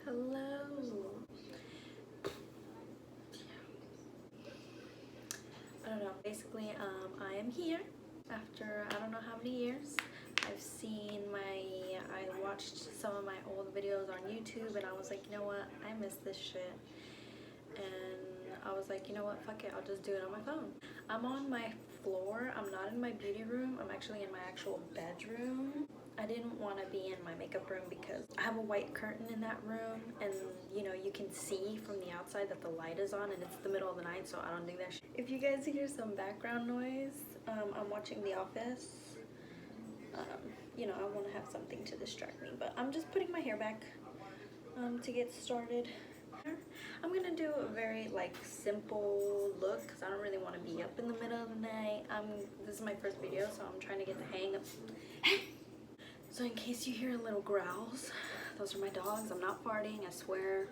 Hello. I don't know. Basically, I am here after I don't know how many years. I watched some of my old videos on YouTube and I was like, you know what? I miss this shit. And I was like, you know what? Fuck it. I'll just do it on my phone. I'm on my floor. I'm not in my beauty room. I'm actually in my actual bedroom. I didn't want to be in my makeup room because I have a white curtain in that room and you can see from the outside that the light is on and it's the middle of the night, so I don't think that If you guys hear some background noise, I'm watching The Office. I want to have something to distract me, but I'm just putting my hair back to get started. I'm gonna do a very simple look because I don't really want to be up in the middle of the night. This is my first video, so I'm trying to get the hang of So in case you hear little growls, those are my dogs. I'm not farting, I swear.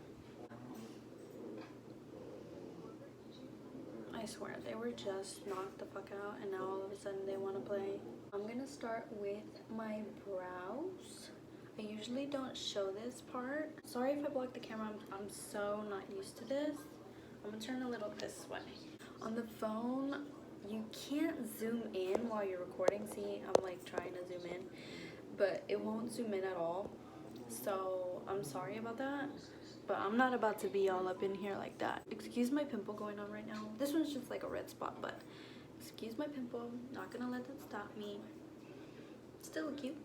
I swear, they were just knocked the fuck out and now all of a sudden they want to play. I'm gonna start with my brows. I usually don't show this part. Sorry if I block the camera, I'm so not used to this. I'm gonna turn a little this way. On the phone, you can't zoom in while you're recording. See, I'm trying to zoom in, but it won't zoom in at all. So I'm sorry about that, but I'm not about to be all up in here like that. Excuse my pimple going on right now. This one's just like a red spot, but excuse my pimple. Not gonna let that stop me. Still cute,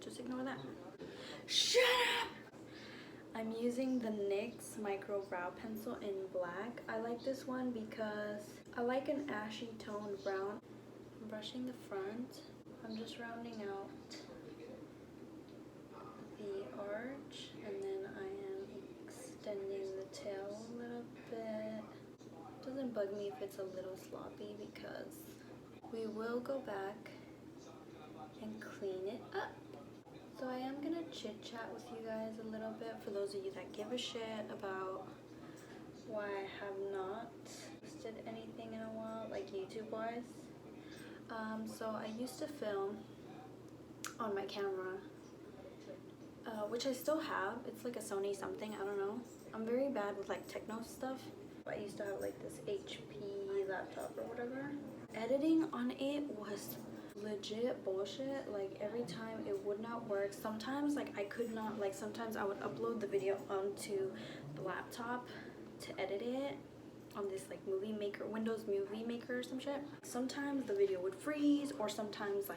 just ignore that. Shut up! I'm using the NYX Micro Brow Pencil in black. I like this one because I like an ashy toned brown. I'm brushing the front. I'm just rounding out the arch, and then I am extending the tail a little bit. Doesn't bug me if it's a little sloppy because we will go back and clean it up. So I am gonna chit chat with you guys a little bit for those of you that give a shit about why I have not posted anything in a while, like YouTube wise. So I used to film on my camera, which I still have. It's like a Sony something, I don't know. I'm very bad with techno stuff. I used to have this HP laptop or whatever. Editing on it was legit bullshit. Every time it would not work. Sometimes I could not, sometimes I would upload the video onto the laptop to edit it on this movie maker, Windows Movie Maker or some shit. Sometimes the video would freeze, or sometimes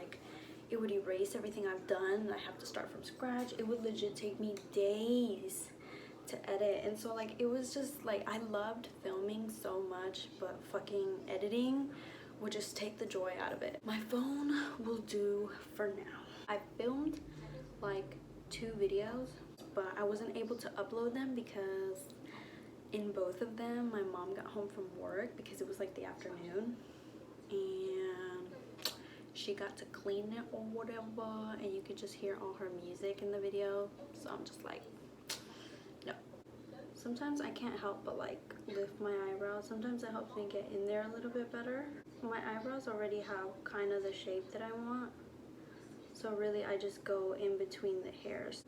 it would erase everything I've done and I have to start from scratch. It would legit take me days to edit, and so it was just I loved filming so much, but fucking editing would just take the joy out of it. My phone will do for now. I filmed 2 videos, but I wasn't able to upload them because in both of them my mom got home from work because it was the afternoon and she got to clean it or whatever, and you could just hear all her music in the video. So I'm just no. Sometimes I can't help but lift my eyebrows. Sometimes it helps me get in there a little bit better. My eyebrows already have kind of the shape that I want, so really I just go in between the hairs.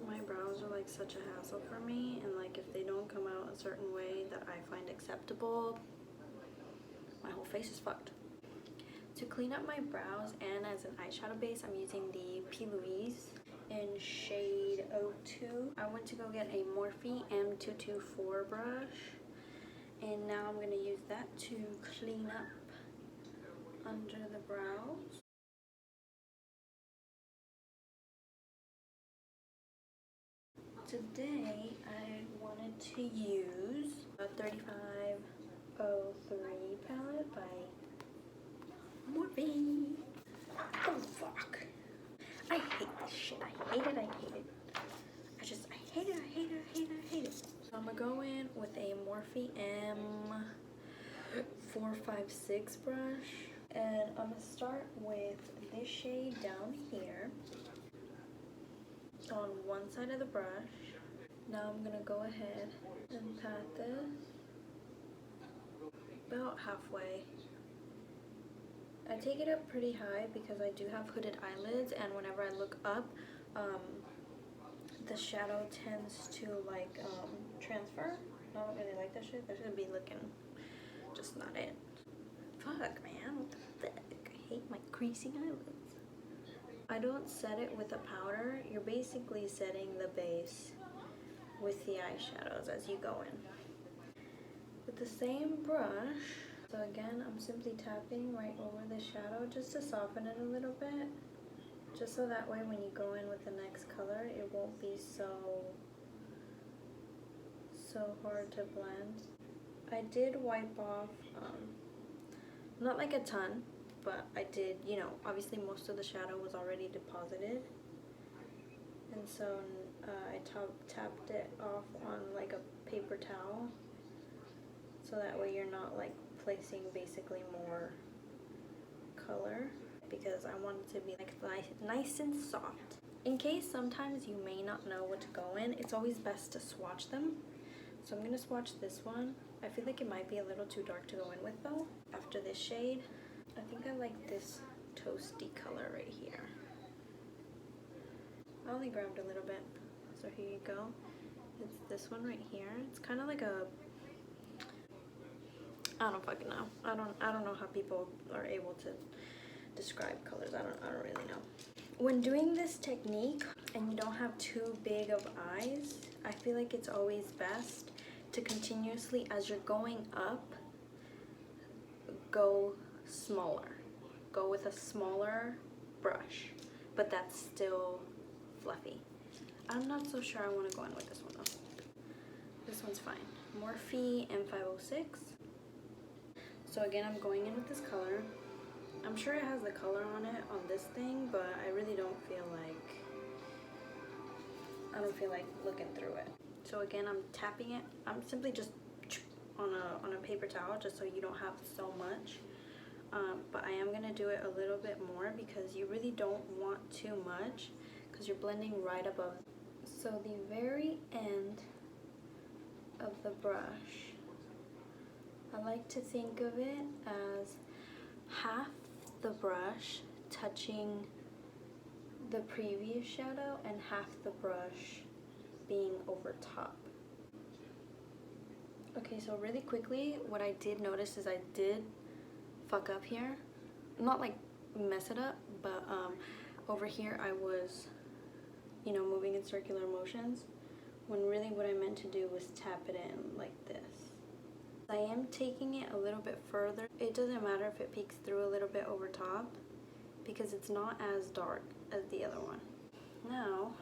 My brows are such a hassle for me, and if they don't come out a certain way that I find acceptable, my whole face is fucked. To clean up my brows and as an eyeshadow base, I'm using the P. Louise in shade 02. I went to go get a Morphe M224 brush, and now I'm going to use that to clean up under the brows. Today I wanted to use a 3503 palette by Morphe. Oh fuck. I hate this shit. I hate it. I hate it. I hate it. I hate it. I hate it. I hate it. So I'm gonna go in with a Morphe M456 brush, and I'm gonna start with this shade down here on one side of the brush. Now I'm gonna go ahead and pat this about halfway. I take it up pretty high because I do have hooded eyelids, and whenever I look up, the shadow tends to like transfer. I don't really like that shit. That should be looking just not it. Fuck, man, what the fuck? I hate my creasing eyelids. I don't set it with a powder. You're basically setting the base with the eyeshadows as you go in. With the same brush, so again, I'm simply tapping right over the shadow just to soften it a little bit. Just so that way when you go in with the next color, it won't be so hard to blend. I did wipe off, not like a ton, but I did, you know, obviously most of the shadow was already deposited. And so I tapped it off on like a paper towel. So that way you're not like placing basically more color, because I want it to be like nice and soft. In case sometimes you may not know what to go in, it's always best to swatch them. So I'm gonna swatch this one. I feel like it might be a little too dark to go in with though. After this shade, I think I like this toasty color right here. I only grabbed a little bit, so here you go. It's this one right here. It's kind of like a, I don't fucking know. I don't know how people are able to describe colors. I don't really know. When doing this technique and you don't have too big of eyes, I feel like it's always best to continuously, as you're going up, go smaller. Go with a smaller brush, but that's still fluffy. I'm not so sure I want to go in with this one though. This one's fine. Morphe M506. So again, I'm going in with this color. I'm sure it has the color on it on this thing, but I really don't feel like, I don't feel like looking through it. So again, I'm tapping it. I'm simply just on a paper towel, just so you don't have so much. But I am gonna do it a little bit more because you really don't want too much because you're blending right above. So the very end of the brush, I like to think of it as half the brush touching the previous shadow and half the brush being over top. Okay, so really quickly, what I did notice is I did fuck up here. Not like mess it up, but over here I was, you know, moving in circular motions, when really what I meant to do was tap it in like this. I am taking it a little bit further. It doesn't matter if it peeks through a little bit over top because it's not as dark as the other one. Now,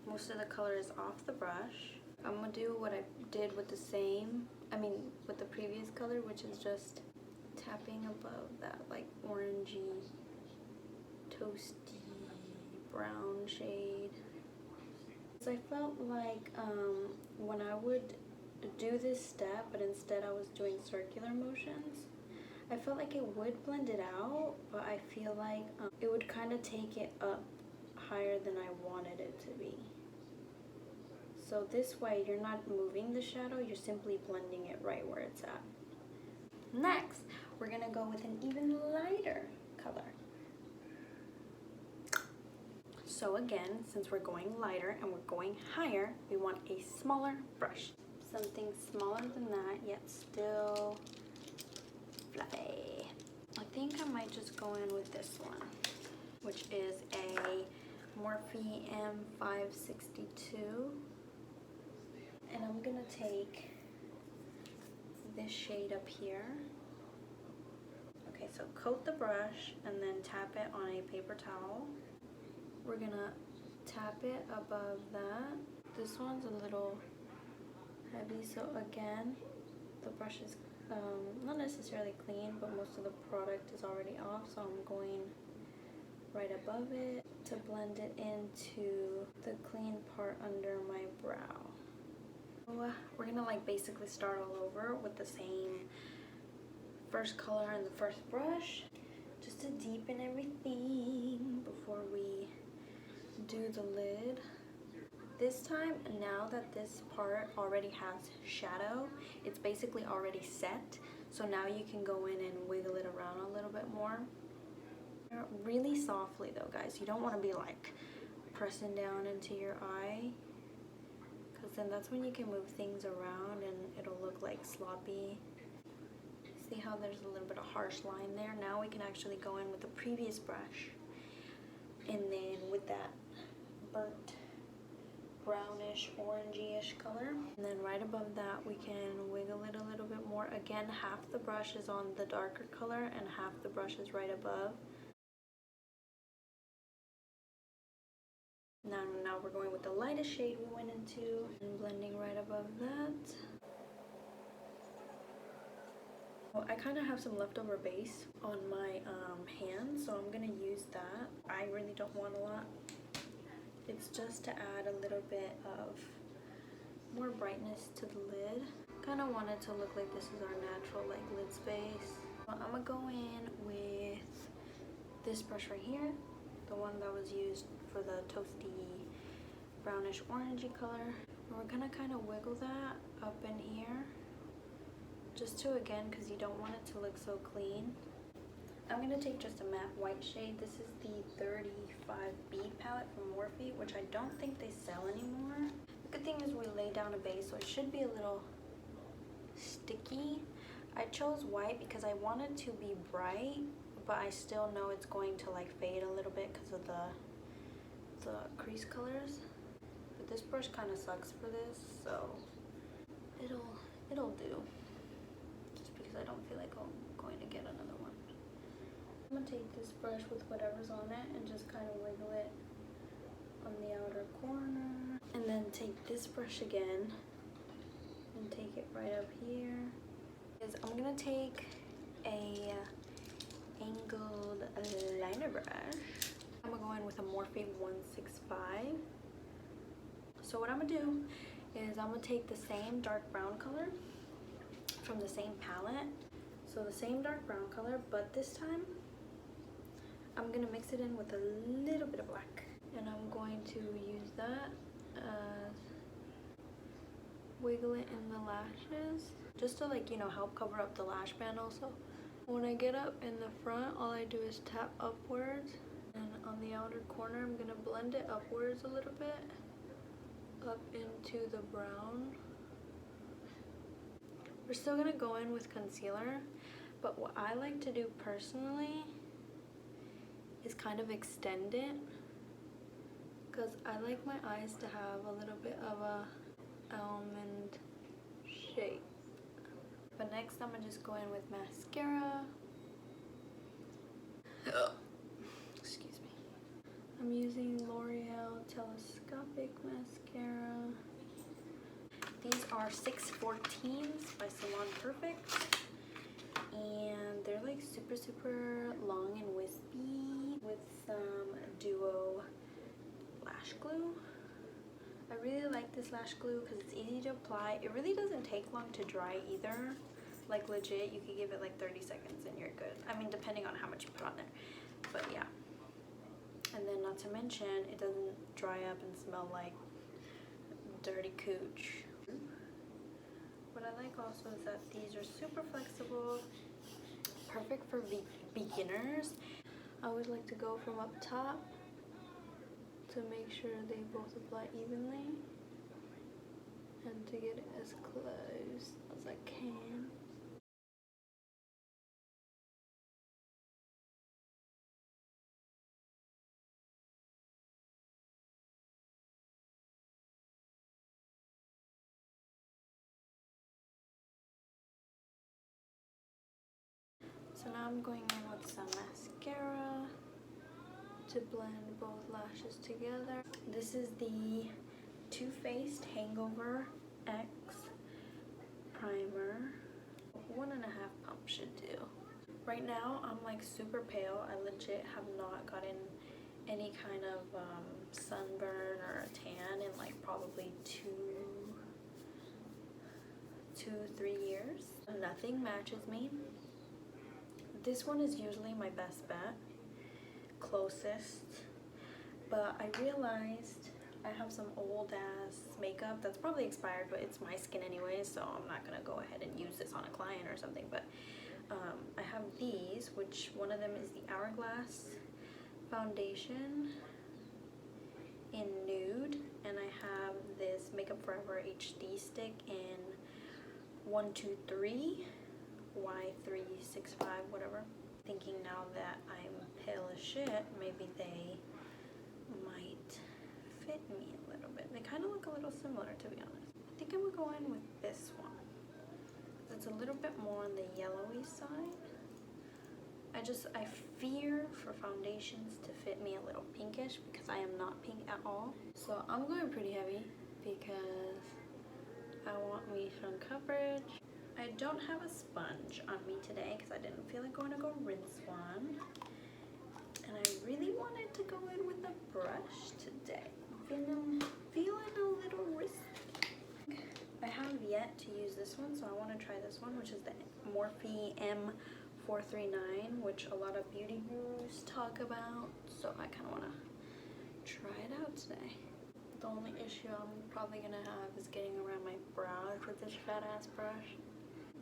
most of the color is off the brush. I'm gonna do what I did with with the previous color, which is just tapping above that like orangey, toasty brown shade. So I felt like when I would do this step, but instead I was doing circular motions, I felt like it would blend it out, but I feel like it would kind of take it up higher than I wanted it to be. So this way you're not moving the shadow, you're simply blending it right where it's at. Next, we're gonna go with an even lighter color. So again, since we're going lighter and we're going higher, we want a smaller brush. Something smaller than that, yet still fluffy. I think I might just go in with this one, which is a Morphe M562. And I'm gonna take this shade up here. Okay, so coat the brush and then tap it on a paper towel. We're gonna tap it above that. This one's a little heavy, so again, the brush is not necessarily clean, but most of the product is already off, so I'm going right above it to blend it into the clean part under my brow. We're gonna like basically start all over with the same first color and the first brush, just to deepen everything before we do the lid. This time, now that this part already has shadow, it's basically already set, so now you can go in and wiggle it around a little bit more. Really softly though, guys. You don't want to be like pressing down into your eye, because then that's when you can move things around and it'll look like sloppy. See how there's a little bit of harsh line there? Now we can actually go in with the previous brush, and then with that burnt brownish orangey-ish color, and then right above that we can wiggle it a little bit more. Again, half the brush is on the darker color and half the brush is right above. Now we're going with the lightest shade we went into and blending right above that. Well, I kind of have some leftover base on my hand, so I'm gonna use that. I really don't want a lot. It's just to add a little bit of more brightness to the lid. Kind of want it to look like this is our natural like lid space. So I'm gonna go in with this brush right here, the one that was used for the toasty brownish orangey color. And we're gonna kind of wiggle that up in here, just to, again, because you don't want it to look so clean. I'm going to take just a matte white shade. This is the 35B palette from Morphe, which I don't think they sell anymore. The good thing is we lay down a base, so it should be a little sticky. I chose white because I wanted to be bright, but I still know it's going to like fade a little bit because of the crease colors. But this brush kind of sucks for this, so it'll do. Just because I don't feel like I'm going to get another one. I'm gonna take this brush with whatever's on it and just kind of wiggle it on the outer corner. And then take this brush again and take it right up here. I'm gonna take a angled liner brush. I'm gonna go in with a Morphe 165. So what I'm gonna do is I'm gonna take the same dark brown color from the same palette. So the same dark brown color, but this time I'm gonna mix it in with a little bit of black, and I'm going to use that as wiggle it in the lashes, just to like, you know, help cover up the lash band also. When I get up in the front, all I do is tap upwards, and on the outer corner I'm gonna blend it upwards a little bit, up into the brown. We're still gonna go in with concealer, but what I like to do personally is kind of extend it, because I like my eyes to have a little bit of a almond shape. But next I'm gonna just go in with mascara. Excuse me. I'm using L'Oreal Telescopic Mascara. These are 614s by Salon Perfect, and they're like super long and wispy with some duo lash glue. I really like this lash glue because it's easy to apply. It really doesn't take long to dry either. Like legit, you could give it like 30 seconds and you're good. I mean, depending on how much you put on there, but yeah. And then not to mention, it doesn't dry up and smell like dirty cooch. What I like also is that these are super flexible, perfect for beginners. I always like to go from up top to make sure they both apply evenly and to get it as close as I can. So now I'm going in with some mascara to blend both lashes together. This is the Too Faced Hangover X primer. 1.5 pumps should do. Right now I'm like super pale. I legit have not gotten any kind of sunburn or a tan in like probably 3 years. Nothing matches me. This one is usually my best bet, closest, but I realized I have some old ass makeup that's probably expired, but it's my skin anyway, so I'm not gonna go ahead and use this on a client or something. But I have these, which one of them is the Hourglass foundation, in nude, and I have this Makeup Forever HD stick in 123 Y365, whatever. Thinking now that I'm pale as shit, maybe they might fit me a little bit. They kind of look a little similar, to be honest. I think I'm gonna go in with this one. It's a little bit more on the yellowy side. I fear for foundations to fit me a little pinkish because I am not pink at all. So I'm going pretty heavy because I want me some coverage. I don't have a sponge on me today because I didn't feel like going to go rinse one. And I really wanted to go in with a brush today. Feeling a little risky. I have yet to use this one, so I want to try this one, which is the Morphe M439, which a lot of beauty gurus talk about. So I kind of want to try it out today. The only issue I'm probably going to have is getting around my brows with this fat ass brush.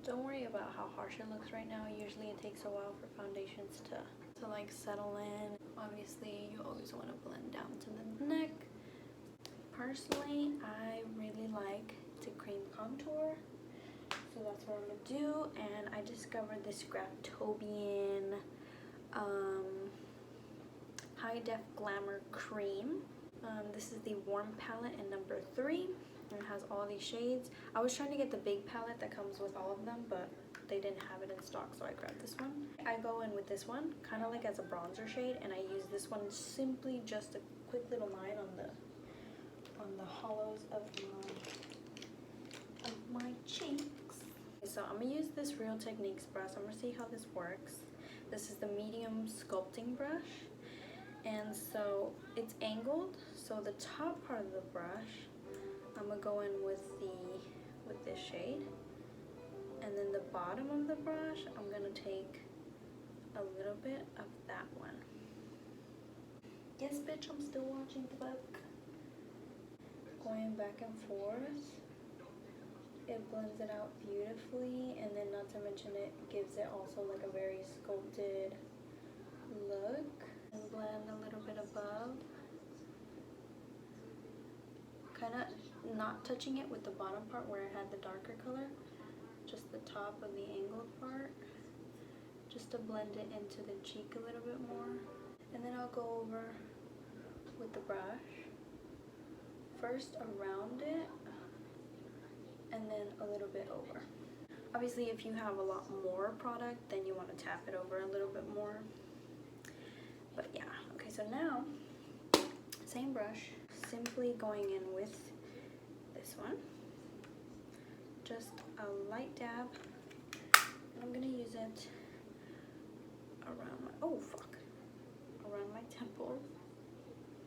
Don't worry about how harsh it looks right now. Usually it takes a while for foundations to like settle in. Obviously you always want to blend down to the neck. Personally, I really like to cream contour, so that's what I'm gonna do. And I discovered this Graftobian High Def Glamour Cream. This is the warm palette in number 3. It has all these shades. I was trying to get the big palette that comes with all of them, but they didn't have it in stock, so I grabbed this one. I go in with this one kind of like as a bronzer shade, and I use this one simply just a quick little line on the hollows of my cheeks. So I'm gonna use this Real Techniques brush. I'm gonna see how this works. This is the medium sculpting brush, and so it's angled, so the top part of the brush I'm gonna go in with this shade, and then the bottom of the brush I'm gonna take a little bit of that one. Yes, bitch, I'm still watching the book. Going back and forth, it blends it out beautifully, and then not to mention it gives it also like a very sculpted look. And blend a little bit above, kind of not touching it with the bottom part where it had the darker color, just the top of the angled part, just to blend it into the cheek a little bit more. And then I'll go over with the brush, first around it and then a little bit over. Obviously if you have a lot more product, then you want to tap it over a little bit more. But yeah, okay, so now same brush, simply going in with this one, just a light dab, and I'm gonna use it around my, around my temples.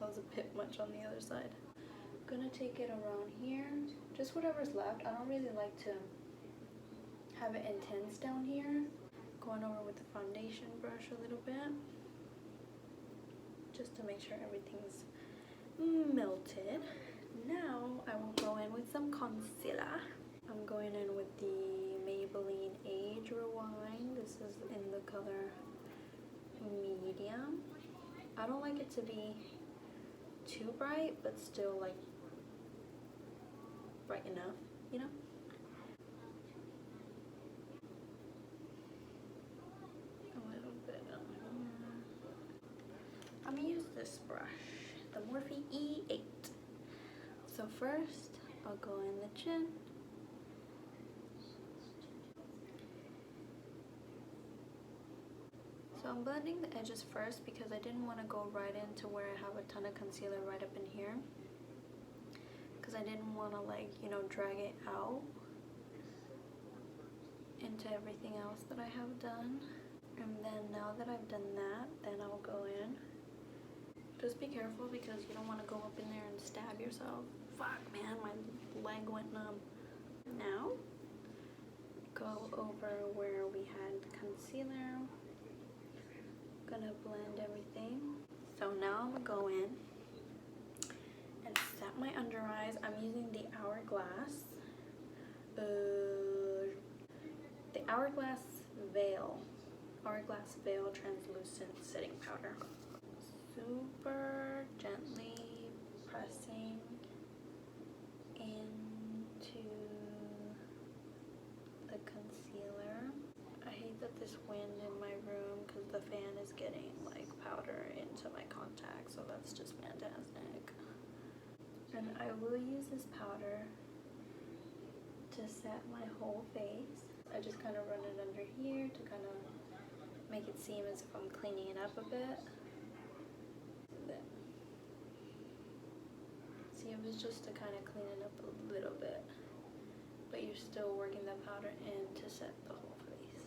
That was a bit much on the other side. I'm gonna take it around here, just whatever's left. I don't really like to have it intense down here. Going over with the foundation brush a little bit, just to make sure everything's melted. Now I will go in with some concealer. I'm going in with the Maybelline Age Rewind. This is in the color medium. I don't like it to be too bright, but still like bright enough, you know? A little bit on here. I'm gonna use this brush, the Morphe E8. So first, I'll go in the chin. So I'm blending the edges first because I didn't want to go right into where I have a ton of concealer right up in here, because I didn't want to, like, you know, drag it out into everything else that I have done. And then now that I've done that, then I'll go in. Just be careful because you don't want to go up in there and stab yourself. Fuck, man, my leg went numb. Now, go over where we had concealer. Gonna blend everything. So now I'm gonna go in and set my under eyes. I'm using the Hourglass. The Hourglass Veil Translucent Setting Powder. Super gently pressing into the concealer. I hate that this wind in my room because the fan is getting like powder into my contacts, so that's just fantastic. And I will use this powder to set my whole face. I just kind of run it under here to kind of make it seem as if I'm cleaning it up a bit. See, it was just to kind of clean it up a little bit, but you're still working the powder in to set the whole face.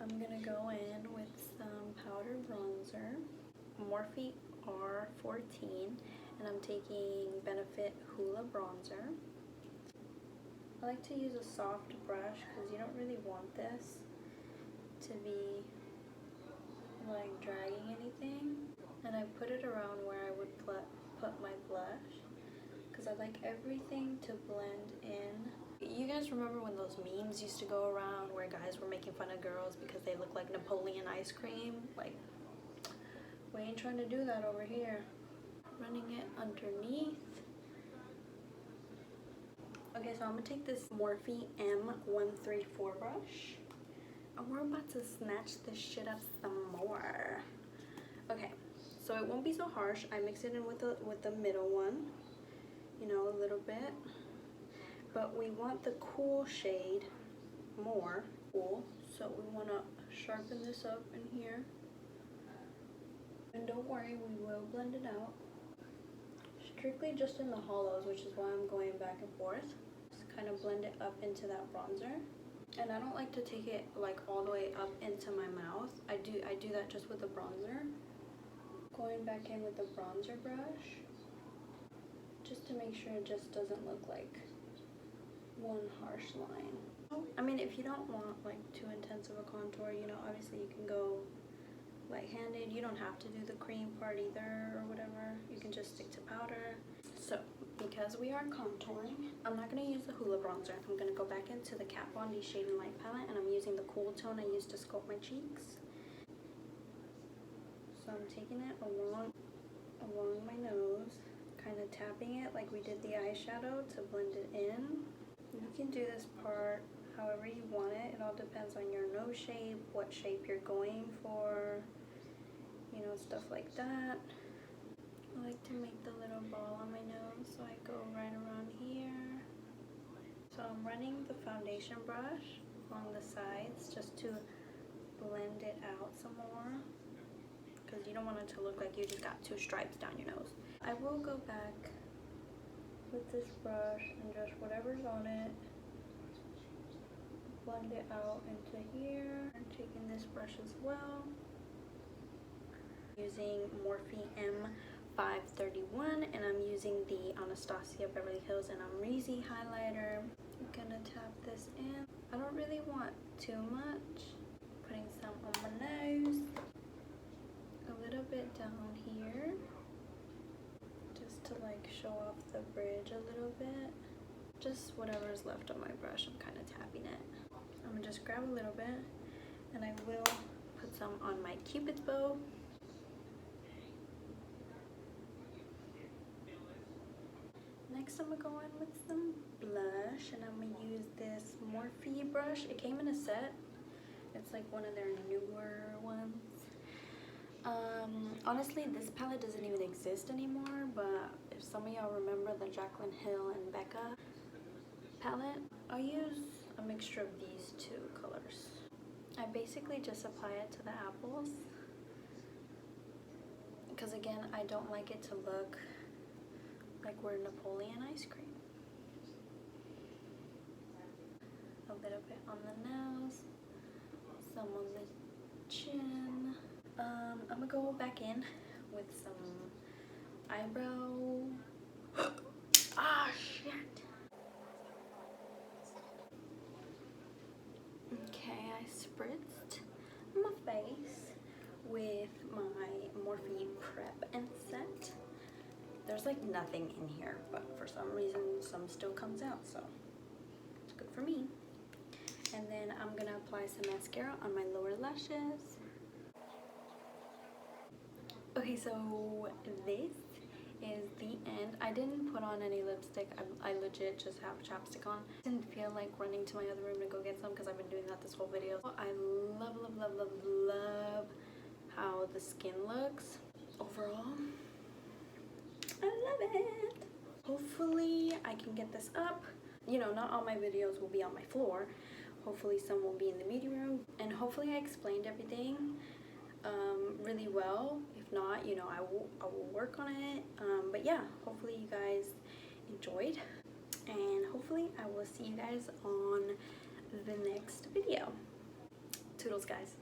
I'm gonna go in with some powder bronzer, Morphe R14, and I'm taking Benefit Hoola Bronzer. I like to use a soft brush because you don't really want this to be like dragging anything, and I put it around where I would put my blush because I like everything to blend in. You guys remember when those memes used to go around where guys were making fun of girls because they look like Napoleon ice cream? Like, we ain't trying to do that over here. Running it underneath. Okay, so I'm gonna take this Morphe M134 brush, and we're about to snatch this shit up some more. Okay, so it won't be so harsh. I mix it in with the middle one, you know, a little bit. But we want the cool shade more cool, so we want to sharpen this up in here. And don't worry, we will blend it out. Strictly just in the hollows, which is why I'm going back and forth. Just kind of blend it up into that bronzer. And I don't like to take it like all the way up into my mouth. I do that just with the bronzer. Going back in with the bronzer brush, just to make sure it just doesn't look like one harsh line. I mean, if you don't want like too intense of a contour, you know, obviously you can go light-handed. You don't have to do the cream part either or whatever. You can just stick to powder. So, because we are contouring, I'm not going to use the Hoola bronzer. I'm going to go back into the Kat Von D Shade and Light palette, and I'm using the cool tone I used to sculpt my cheeks. So I'm taking it along my nose, kind of tapping it like we did the eyeshadow to blend it in. You can do this part however you want it. It all depends on your nose shape, what shape you're going for, you know, stuff like that. I like to make the little ball on my nose, so I go right around here. So I'm running the foundation brush along the sides just to blend it out some more, because you don't want it to look like you just got two stripes down your nose. I will go back with this brush and just whatever's on it, blend it out into here. I'm taking this brush as well, using Morphe M531, and I'm using the Anastasia Beverly Hills and Amrezy highlighter. I'm gonna tap this in. I don't really want too much. Putting some on my nose, a little bit down here, just to like show off the bridge a little bit. Just whatever is left on my brush, I'm kind of tapping it. I'm gonna just grab a little bit, and I will put some on my Cupid's bow. Next, I'm gonna go in with some blush, and I'm gonna use this Morphe brush. It came in a set. It's like one of their newer ones. Honestly, this palette doesn't even exist anymore, but if some of y'all remember the Jaclyn Hill and Becca palette, I'll use a mixture of these two colors. I basically just apply it to the apples, because again, I don't like it to look like we're Napoleon ice cream. A little bit on the nose, some on the chin. I'm gonna go back in with some eyebrow. Ah, shit. Okay, I spritzed my face with my Morphe Prep and Set. There's like nothing in here, but for some reason some still comes out, so it's good for me. And then I'm gonna apply some mascara on my lower lashes. Okay, so this is the end. I didn't put on any lipstick. I legit just have chapstick on. Didn't feel like running to my other room to go get some because I've been doing that this whole video. I love, love, love, love, love how the skin looks overall. I love it. Hopefully I can get this up. You know, not all my videos will be on my floor. Hopefully some will be in the meeting room, and hopefully I explained everything really well. If not, you know, I will work on it. But yeah, hopefully you guys enjoyed, and hopefully I will see you guys on the next video. Toodles, guys.